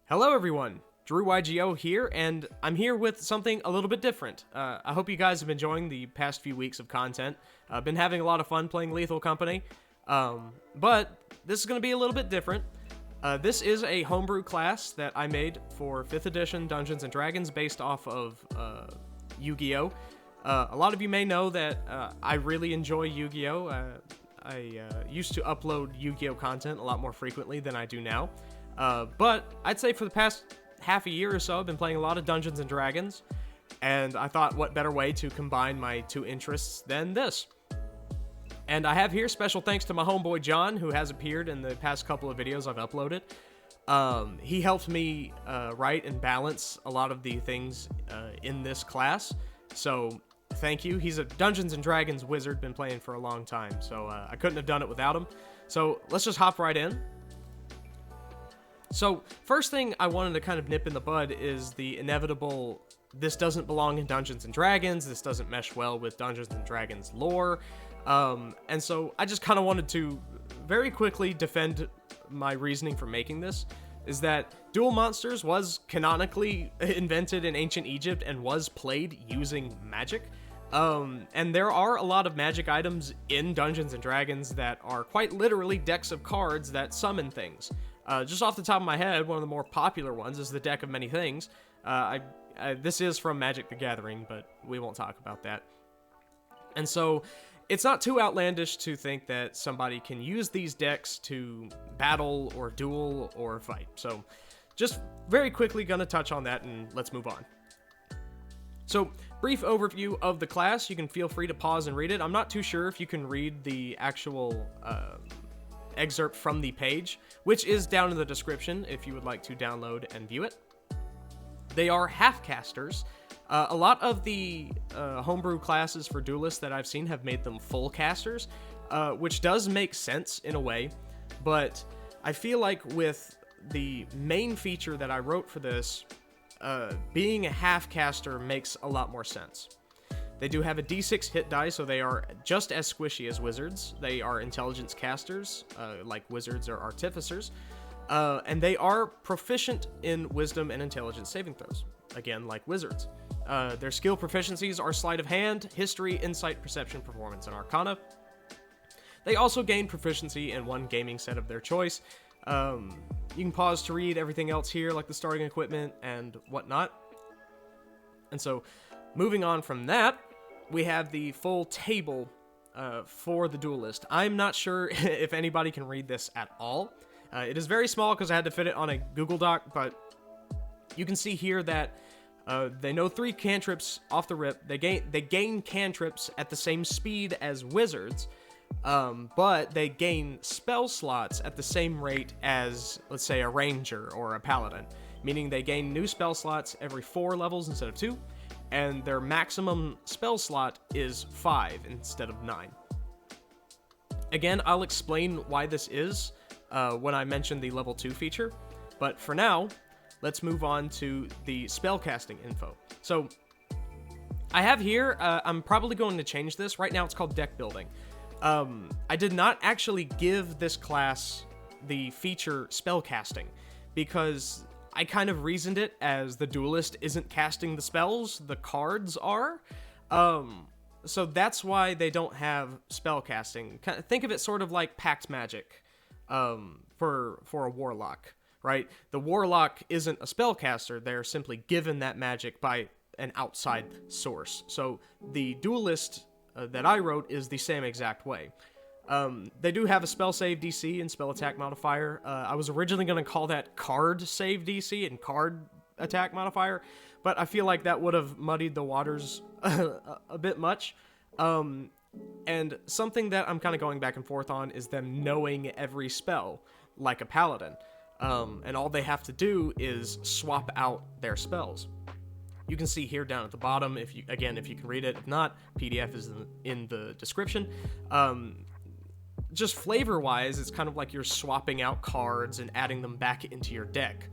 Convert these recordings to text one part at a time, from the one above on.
Hello everyone, Drew YGO here, and I'm here with something a little bit different. I hope you guys have been enjoying the past few weeks of content. I've been having a lot of fun playing Lethal Company, but this is going to be a little bit different. This is a homebrew class that I made for 5th edition Dungeons & Dragons based off of Yu-Gi-Oh! A lot of you may know that I really enjoy Yu-Gi-Oh! I used to upload Yu-Gi-Oh! Content a lot more frequently than I do now. But I'd say for the past half a year or so, I've been playing a lot of Dungeons & Dragons, and I thought what better way to combine my two interests than this. And I have here special thanks to my homeboy John, who has appeared in the past couple of videos I've uploaded. He helped me write and balance a lot of the things in this class, so thank you. He's a Dungeons & Dragons wizard, been playing for a long time, so I couldn't have done it without him. So let's just hop right in. So, first thing I wanted to kind of nip in the bud is the inevitable, this doesn't belong in Dungeons & Dragons, this doesn't mesh well with Dungeons & Dragons lore, and so I just kind of wanted to very quickly defend my reasoning for making this, is that Duel Monsters was canonically invented in ancient Egypt and was played using magic, and there are a lot of magic items in Dungeons & Dragons that are quite literally decks of cards that summon things. Just off the top of my head, one of the more popular ones is the Deck of Many Things. This is from Magic the Gathering, but we won't talk about that. And so, it's not too outlandish to think that somebody can use these decks to battle or duel or fight. So, just very quickly gonna touch on that and let's move on. So, brief overview of the class. You can feel free to pause and read it. I'm not too sure if you can read the actual excerpt from the page, which is down in the description if you would like to download and view it. They are half-casters. A lot of the homebrew classes for Duelist that I've seen have made them full casters, which does make sense in a way, but I feel like with the main feature that I wrote for this, being a half-caster makes a lot more sense. They do have a d6 hit die, so they are just as squishy as wizards. They are intelligence casters, like wizards or artificers, and they are proficient in wisdom and intelligence saving throws, again, like wizards. Their skill proficiencies are sleight of hand, history, insight, perception, performance, and arcana. They also gain proficiency in one gaming set of their choice. You can pause to read everything else here, like the starting equipment and whatnot. And so, moving on from that, we have the full table for the Duelist. I'm not sure if anybody can read this at all. It is very small because I had to fit it on a Google Doc, but you can see here that they know 3 cantrips off the rip. They gain cantrips at the same speed as wizards, but they gain spell slots at the same rate as, let's say, a ranger or a paladin, meaning they gain new spell slots every 4 levels instead of 2. And their maximum spell slot is 5 instead of 9. Again, I'll explain why this is when I mention the level 2 feature, but for now, let's move on to the spellcasting info. So, I have here, I'm probably going to change this. Right now it's called deck building. I did not actually give this class the feature spellcasting, because I kind of reasoned it as the Duelist isn't casting the spells, the cards are. So that's why they don't have spellcasting. Think of it sort of like Pact Magic for a Warlock, right? The Warlock isn't a spellcaster, they're simply given that magic by an outside source. So the Duelist that I wrote is the same exact way. They do have a spell save DC and spell attack modifier. I was originally going to call that card save DC and card attack modifier, but I feel like that would have muddied the waters a bit much. And something that I'm kind of going back and forth on is them knowing every spell, like a paladin. And all they have to do is swap out their spells. You can see here down at the bottom, if you can read it. If not, PDF is in the description. Just flavor-wise, it's kind of like you're swapping out cards and adding them back into your deck.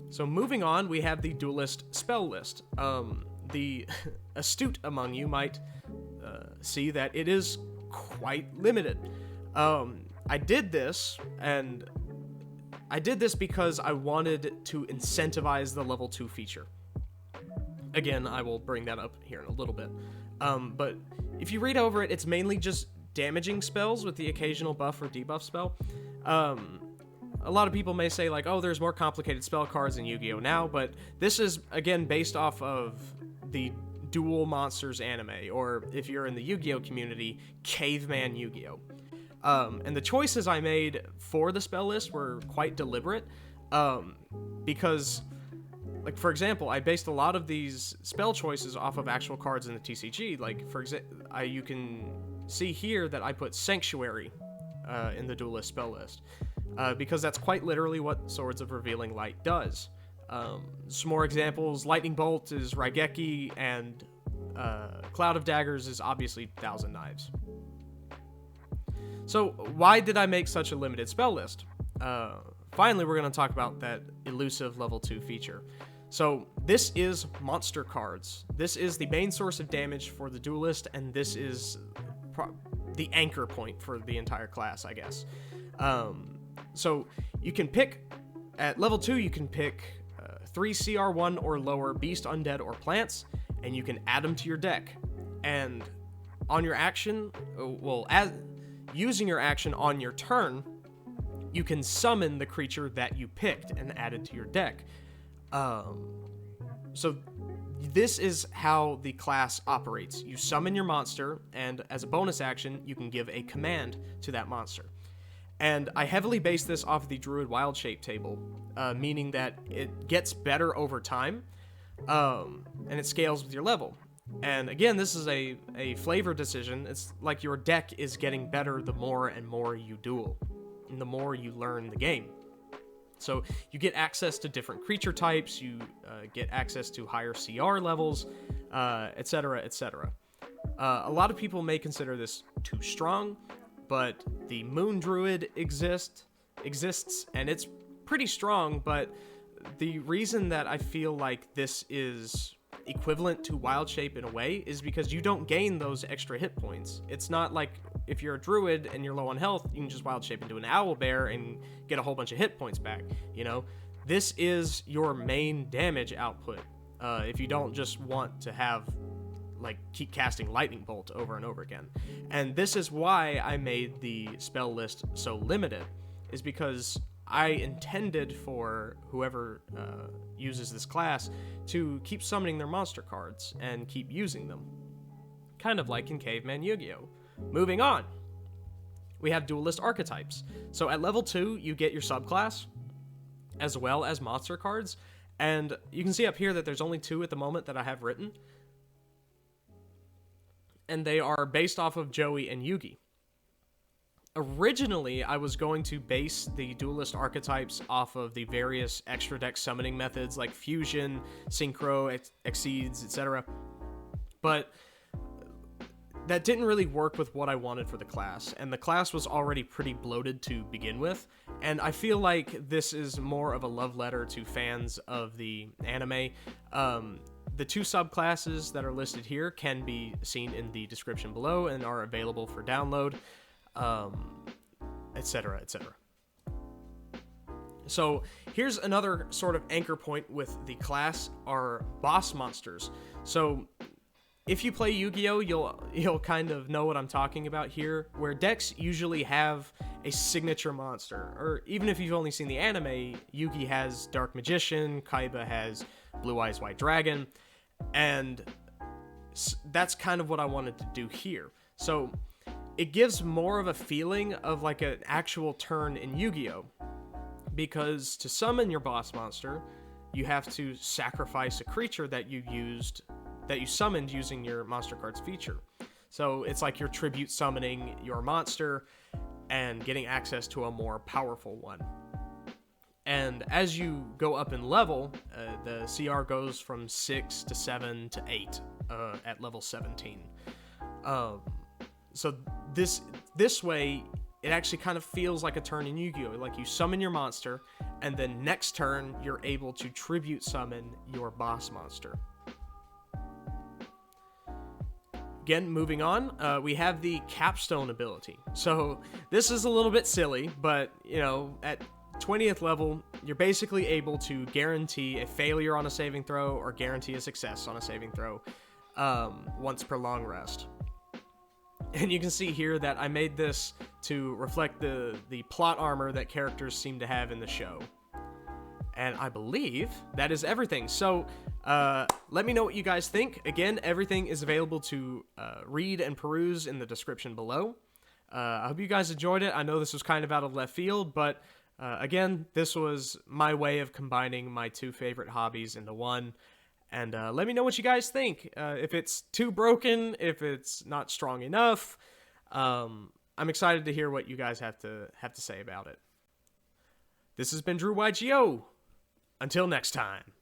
So moving on, we have the Duelist spell list. The astute among you might see that it is quite limited. I did this, and I did this because I wanted to incentivize the level 2 feature. Again, I will bring that up here in a little bit. But if you read over it, it's mainly just damaging spells with the occasional buff or debuff spell. A lot of people may say, like, oh, there's more complicated spell cards in Yu-Gi-Oh! Now, but this is, again, based off of the Duel Monsters anime, or if you're in the Yu-Gi-Oh! Community, Caveman Yu-Gi-Oh! And the choices I made for the spell list were quite deliberate, because, like, for example, I based a lot of these spell choices off of actual cards in the TCG. Like, for example, you can see here that I put Sanctuary in the Duelist spell list, because that's quite literally what Swords of Revealing Light does. Some more examples: Lightning Bolt is Raigeki, and Cloud of Daggers is obviously Thousand Knives. So why did I make such a limited spell list? Finally, we're going to talk about that elusive level 2 feature. So this is monster cards. This is the main source of damage for the Duelist, and this is the anchor point for the entire class, I guess. So you can pick, at level 2, you can pick 3 CR1 or lower Beast, Undead, or Plants, and you can add them to your deck. And on your action, using your action on your turn, you can summon the creature that you picked and add it to your deck. So this is how the class operates. You summon your monster, and as a bonus action, you can give a command to that monster. And I heavily base this off the Druid Wild Shape table, meaning that it gets better over time, and it scales with your level. And again, this is a flavor decision. It's like your deck is getting better the more and more you duel, and the more you learn the game. So you get access to different creature types, you get access to higher CR levels, etc., etc. A lot of people may consider this too strong, but the Moon Druid exists, and it's pretty strong, but the reason that I feel like this is equivalent to Wild Shape in a way is because you don't gain those extra hit points. It's not like if you're a druid and you're low on health, you can just Wild Shape into an Owlbear and get a whole bunch of hit points back, you know? This is your main damage output, if you don't just want to have, like, keep casting Lightning Bolt over and over again. And this is why I made the spell list so limited, is because I intended for whoever uses this class to keep summoning their monster cards and keep using them. Kind of like in Caveman Yu-Gi-Oh! Moving on, we have Duelist archetypes. So at level 2, you get your subclass, as well as monster cards, and you can see up here that there's only 2 at the moment that I have written, and they are based off of Joey and Yugi. Originally, I was going to base the Duelist archetypes off of the various extra deck summoning methods like Fusion, Synchro, Exceeds, etc. But that didn't really work with what I wanted for the class, and the class was already pretty bloated to begin with, and I feel like this is more of a love letter to fans of the anime. The 2 subclasses that are listed here can be seen in the description below and are available for download, etc., etc. So here's another sort of anchor point with the class, are boss monsters. So if you play Yu-Gi-Oh, you'll kind of know what I'm talking about here, where decks usually have a signature monster, or even if you've only seen the anime, Yugi has Dark Magician, Kaiba has Blue Eyes White Dragon, and that's kind of what I wanted to do here. So it gives more of a feeling of like an actual turn in Yu-Gi-Oh! Because to summon your boss monster, you have to sacrifice a creature that you summoned using your monster cards feature. So it's like you're tribute summoning your monster and getting access to a more powerful one. And as you go up in level, the CR goes from 6 to 7 to 8 at level 17. So this way, it actually kind of feels like a turn in Yu-Gi-Oh! Like you summon your monster, and then next turn, you're able to tribute summon your boss monster. Again, moving on, we have the Capstone ability. So this is a little bit silly, but, you know, at 20th level, you're basically able to guarantee a failure on a saving throw or guarantee a success on a saving throw once per long rest. And you can see here that I made this to reflect the plot armor that characters seem to have in the show. And I believe that is everything. So let me know what you guys think. Again, everything is available to read and peruse in the description below. I hope you guys enjoyed it. I know this was kind of out of left field, but again, this was my way of combining my two favorite hobbies into one. And let me know what you guys think. If it's too broken, if it's not strong enough. I'm excited to hear what you guys have to say about it. This has been Drew YGO. Until next time.